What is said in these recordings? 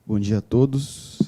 Bom dia a todos.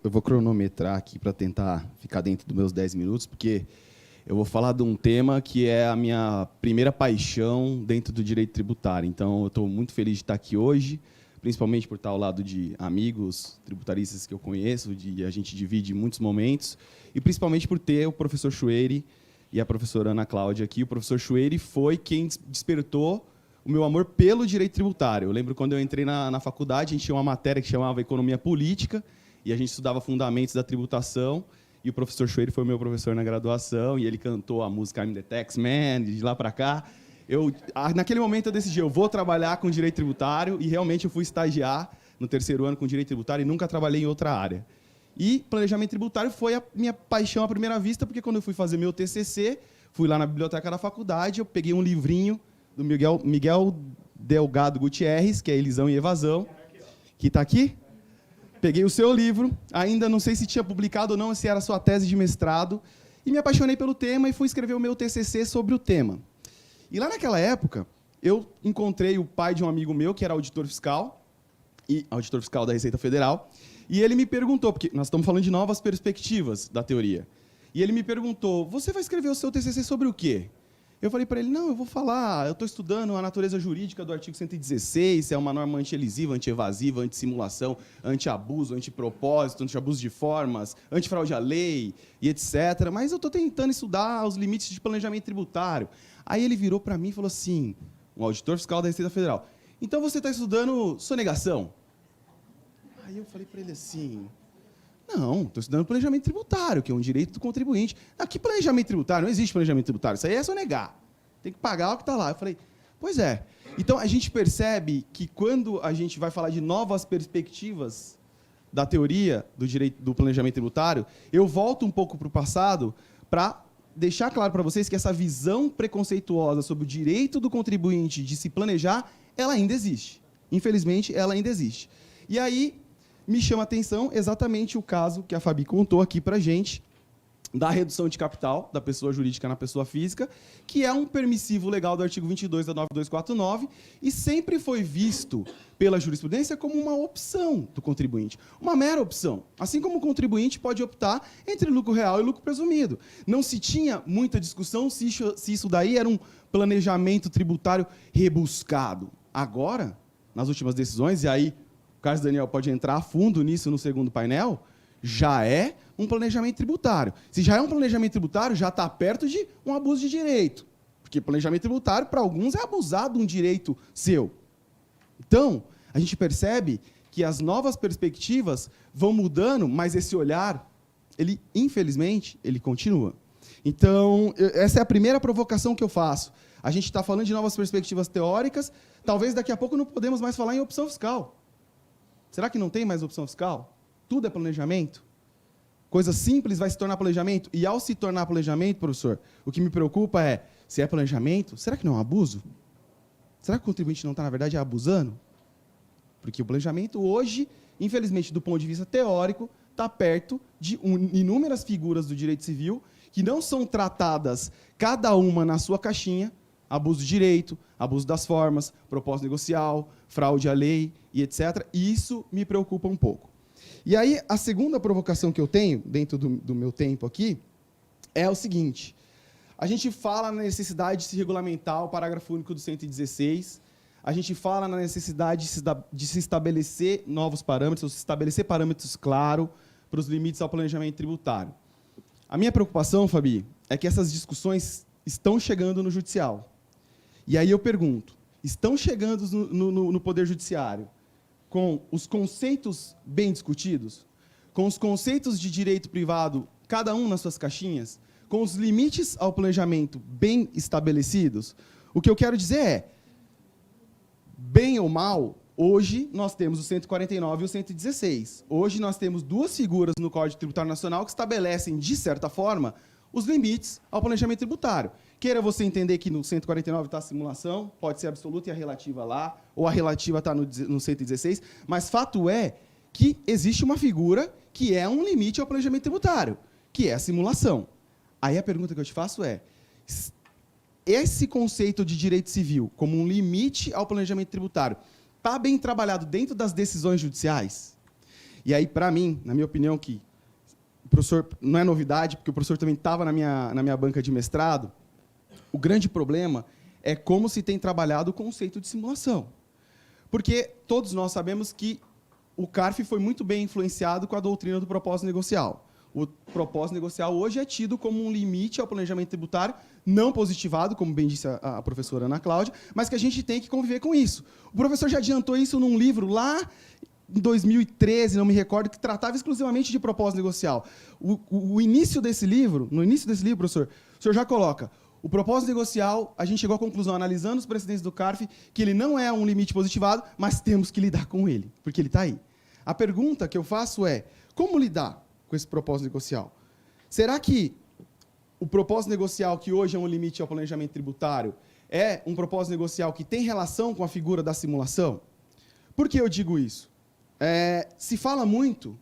Eu vou cronometrar aqui para tentar ficar dentro dos meus 10 minutos, porque eu vou falar de um tema que é a minha primeira paixão dentro do direito tributário. Então, eu estou muito feliz de estar aqui hoje, principalmente por estar ao lado de amigos tributaristas que eu conheço, a gente divide muitos momentos, e principalmente por ter o professor Chueire e a professora Ana Cláudia aqui. O professor Chueire foi quem despertou o meu amor pelo direito tributário. Eu lembro quando eu entrei na faculdade, a gente tinha uma matéria que chamava Economia Política, e a gente estudava fundamentos da tributação, e o professor Chueire foi meu professor na graduação, e ele cantou a música I'm the Tax Man, de lá para cá. Naquele momento eu decidi, eu vou trabalhar com direito tributário, e realmente eu fui estagiar no terceiro ano com direito tributário e nunca trabalhei em outra área. E planejamento tributário foi a minha paixão à primeira vista, porque quando eu fui fazer meu TCC, fui lá na biblioteca da faculdade, eu peguei um livrinho do Miguel Delgado Gutierrez, que é Elisão e Evasão, que está aqui. Peguei o seu livro, ainda não sei se tinha publicado ou não, se era a sua tese de mestrado, e me apaixonei pelo tema e fui escrever o meu TCC sobre o tema. E lá naquela época, eu encontrei o pai de um amigo meu, que era auditor fiscal da Receita Federal, e ele me perguntou, porque nós estamos falando de novas perspectivas da teoria, e ele me perguntou, você vai escrever o seu TCC sobre o quê? Eu falei para ele, não, eu vou falar, eu estou estudando a natureza jurídica do artigo 116, se é uma norma anti-elisiva, anti-evasiva, anti-simulação, anti-abuso, anti-propósito, anti-abuso de formas, anti-fraude à lei, e etc. Mas eu estou tentando estudar os limites de planejamento tributário. Aí ele virou para mim e falou assim, um auditor fiscal da Receita Federal, então você está estudando sonegação? Aí eu falei para ele assim, não, estou estudando planejamento tributário, que é um direito do contribuinte. Que planejamento tributário? Não existe planejamento tributário. Isso aí é sonegar. Tem que pagar o que está lá. Eu falei, pois é. Então, a gente percebe que quando a gente vai falar de novas perspectivas da teoria do direito do planejamento tributário, eu volto um pouco para o passado para deixar claro para vocês que essa visão preconceituosa sobre o direito do contribuinte de se planejar, ela ainda existe. Infelizmente, ela ainda existe. E aí, me chama a atenção exatamente o caso que a Fabi contou aqui para a gente, da redução de capital da pessoa jurídica na pessoa física, que é um permissivo legal do artigo 22 da 9249 e sempre foi visto pela jurisprudência como uma opção do contribuinte, uma mera opção. Assim como o contribuinte pode optar entre lucro real e lucro presumido. Não se tinha muita discussão se isso daí era um planejamento tributário rebuscado. Agora, nas últimas decisões, e aí o Carlos Daniel pode entrar a fundo nisso no segundo painel, já é um planejamento tributário. Se já é um planejamento tributário, já está perto de um abuso de direito. Porque planejamento tributário, para alguns, é abusar de um direito seu. Então, a gente percebe que as novas perspectivas vão mudando, mas esse olhar, infelizmente, ele continua. Então, essa é a primeira provocação que eu faço. A gente está falando de novas perspectivas teóricas, talvez daqui a pouco não podemos mais falar em opção fiscal. Será que não tem mais opção fiscal? Tudo é planejamento? Coisa simples vai se tornar planejamento? E ao se tornar planejamento, professor, o que me preocupa é, se é planejamento, será que não é um abuso? Será que o contribuinte não está, na verdade, abusando? Porque o planejamento hoje, infelizmente, do ponto de vista teórico, está perto de inúmeras figuras do direito civil que não são tratadas, cada uma na sua caixinha, abuso de direito, abuso das formas, propósito negocial, fraude à lei e etc. E isso me preocupa um pouco. E aí, a segunda provocação que eu tenho, dentro do meu tempo aqui, é o seguinte. A gente fala na necessidade de se regulamentar o parágrafo único do 116, a gente fala na necessidade de se estabelecer novos parâmetros, ou se estabelecer parâmetros claros para os limites ao planejamento tributário. A minha preocupação, Fabi, é que essas discussões estão chegando no judicial. E aí eu pergunto, estão chegando no Poder Judiciário com os conceitos bem discutidos, com os conceitos de direito privado, cada um nas suas caixinhas, com os limites ao planejamento bem estabelecidos? O que eu quero dizer é, bem ou mal, hoje nós temos o 149 e o 116. Hoje nós temos duas figuras no Código Tributário Nacional que estabelecem, de certa forma, os limites ao planejamento tributário. Queira você entender que no 149 está a simulação, pode ser absoluta e a relativa lá, ou a relativa está no 116, mas fato é que existe uma figura que é um limite ao planejamento tributário, que é a simulação. Aí a pergunta que eu te faço é, esse conceito de direito civil como um limite ao planejamento tributário está bem trabalhado dentro das decisões judiciais? E aí, para mim, na minha opinião, que o professor não é novidade, porque o professor também estava na minha banca de mestrado, o grande problema é como se tem trabalhado o conceito de simulação. Porque todos nós sabemos que o CARF foi muito bem influenciado com a doutrina do propósito negocial. O propósito negocial hoje é tido como um limite ao planejamento tributário, não positivado, como bem disse a professora Ana Cláudia, mas que a gente tem que conviver com isso. O professor já adiantou isso num livro lá em 2013, não me recordo, que tratava exclusivamente de propósito negocial. No início desse livro, professor, o senhor já coloca: o propósito negocial, a gente chegou à conclusão, analisando os precedentes do CARF, que ele não é um limite positivado, mas temos que lidar com ele, porque ele está aí. A pergunta que eu faço é: como lidar com esse propósito negocial? Será que o propósito negocial, que hoje é um limite ao planejamento tributário, é um propósito negocial que tem relação com a figura da simulação? Por que eu digo isso? Se fala muito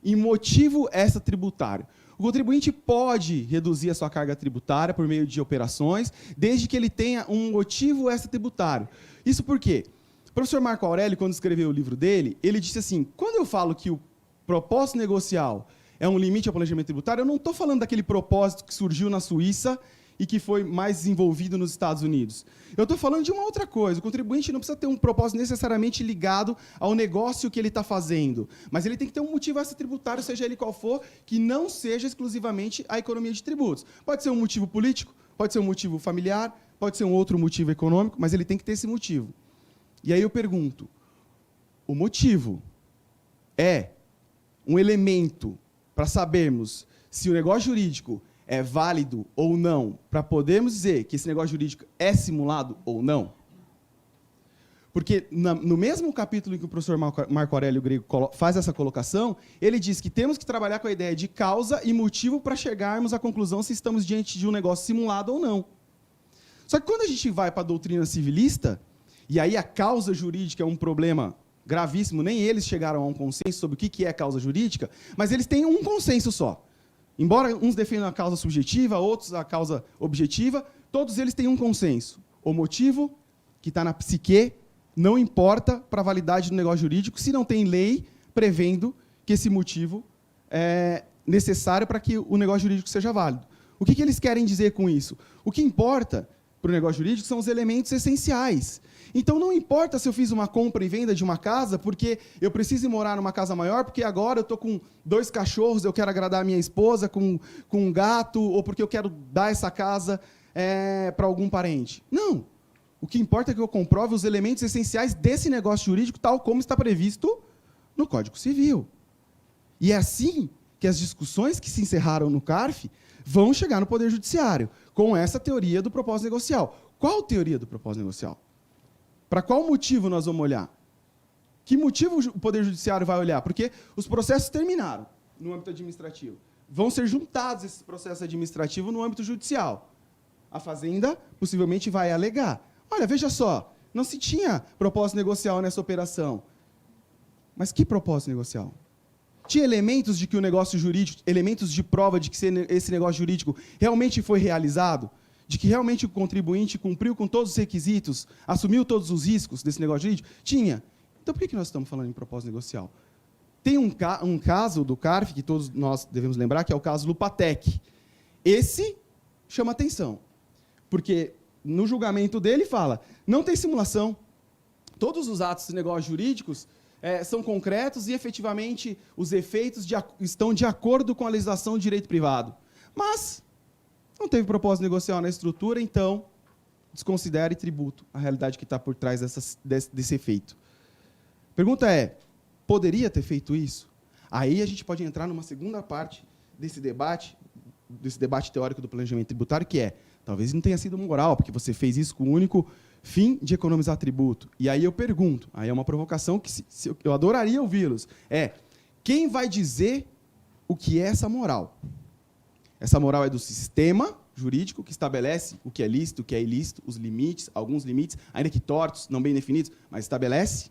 em motivo extratributário. O contribuinte pode reduzir a sua carga tributária por meio de operações, desde que ele tenha um motivo extratributário. Isso por quê? O professor Marco Aurélio, quando escreveu o livro dele, ele disse assim: quando eu falo que o propósito negocial é um limite ao planejamento tributário, eu não estou falando daquele propósito que surgiu na Suíça e que foi mais desenvolvido nos Estados Unidos. Eu estou falando de uma outra coisa. O contribuinte não precisa ter um propósito necessariamente ligado ao negócio que ele está fazendo, mas ele tem que ter um motivo extratributário, seja ele qual for, que não seja exclusivamente a economia de tributos. Pode ser um motivo político, pode ser um motivo familiar, pode ser um outro motivo econômico, mas ele tem que ter esse motivo. E aí eu pergunto: o motivo é um elemento para sabermos se o negócio jurídico é válido ou não, para podermos dizer que esse negócio jurídico é simulado ou não? Porque no mesmo capítulo em que o professor Marco Aurélio Grego faz essa colocação, ele diz que temos que trabalhar com a ideia de causa e motivo para chegarmos à conclusão se estamos diante de um negócio simulado ou não. Só que quando a gente vai para a doutrina civilista, e aí a causa jurídica é um problema gravíssimo, nem eles chegaram a um consenso sobre o que é causa jurídica, mas eles têm um consenso só. Embora uns defendam a causa subjetiva, outros a causa objetiva, todos eles têm um consenso. O motivo que está na psique não importa para a validade do negócio jurídico se não tem lei prevendo que esse motivo é necessário para que o negócio jurídico seja válido. O que eles querem dizer com isso? O que importa para o negócio jurídico são os elementos essenciais. Então, não importa se eu fiz uma compra e venda de uma casa, porque eu preciso ir morar numa casa maior, porque agora eu estou com 2 cachorros, eu quero agradar a minha esposa, com um gato, ou porque eu quero dar essa casa para algum parente. Não. O que importa é que eu comprove os elementos essenciais desse negócio jurídico, tal como está previsto no Código Civil. E é assim que as discussões que se encerraram no CARF vão chegar no Poder Judiciário, com essa teoria do propósito negocial. Qual teoria do propósito negocial? Para qual motivo nós vamos olhar? Que motivo o Poder Judiciário vai olhar? Porque os processos terminaram no âmbito administrativo. Vão ser juntados esses processos administrativos no âmbito judicial. A Fazenda possivelmente vai alegar: olha, veja só, não se tinha propósito negocial nessa operação. Mas que propósito negocial? Tinha elementos de que o negócio jurídico, elementos de prova de que esse negócio jurídico realmente foi realizado? De que realmente o contribuinte cumpriu com todos os requisitos, assumiu todos os riscos desse negócio jurídico? Tinha. Então, por que nós estamos falando em propósito negocial? Tem um caso do CARF, que todos nós devemos lembrar, que é o caso Lupatec. Esse chama atenção, porque no julgamento dele fala: não tem simulação, todos os atos de negócios jurídicos são concretos e, efetivamente, os efeitos estão de acordo com a legislação de direito privado. Mas não teve propósito negocial na estrutura, então desconsidere tributo a realidade que está por trás desse efeito. Pergunta é: poderia ter feito isso? Aí a gente pode entrar numa segunda parte desse debate teórico do planejamento tributário, que é: talvez não tenha sido moral, porque você fez isso com o único fim de economizar tributo. E aí eu pergunto, aí é uma provocação que eu adoraria ouvi-los, quem vai dizer o que é essa moral? Essa moral é do sistema jurídico, que estabelece o que é lícito, o que é ilícito, os limites, alguns limites, ainda que tortos, não bem definidos, mas estabelece?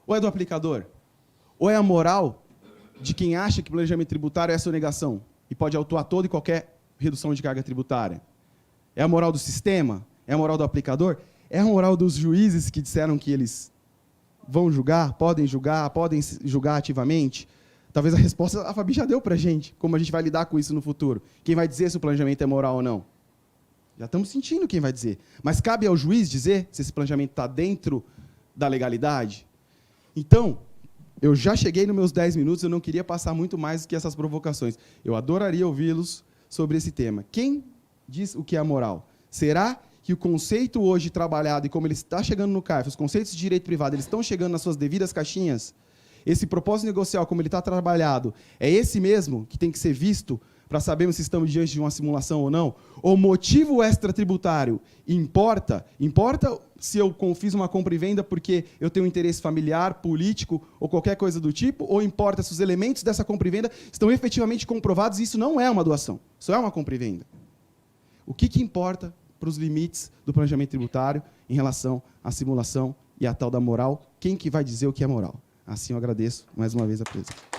Ou é do aplicador? Ou é a moral de quem acha que planejamento tributário é sonegação e pode autuar toda e qualquer redução de carga tributária? É a moral do sistema? É a moral do aplicador? É a moral dos juízes que disseram que eles vão julgar, podem julgar ativamente? Talvez a resposta a Fabi já deu para a gente, como a gente vai lidar com isso no futuro. Quem vai dizer se o planejamento é moral ou não? Já estamos sentindo quem vai dizer. Mas cabe ao juiz dizer se esse planejamento está dentro da legalidade? Então, eu já cheguei nos meus 10 minutos, eu não queria passar muito mais do que essas provocações. Eu adoraria ouvi-los sobre esse tema. Quem diz o que é moral? Será que o conceito hoje trabalhado e como ele está chegando no CARF, os conceitos de direito privado, eles estão chegando nas suas devidas caixinhas? Esse propósito negocial, como ele está trabalhado, é esse mesmo que tem que ser visto para sabermos se estamos diante de uma simulação ou não? O motivo extratributário importa? Importa se eu fiz uma compra e venda porque eu tenho um interesse familiar, político ou qualquer coisa do tipo? Ou importa se os elementos dessa compra e venda estão efetivamente comprovados e isso não é uma doação, isso é uma compra e venda? O que importa para os limites do planejamento tributário em relação à simulação e à tal da moral? Quem que vai dizer o que é moral? Assim eu agradeço mais uma vez a presença.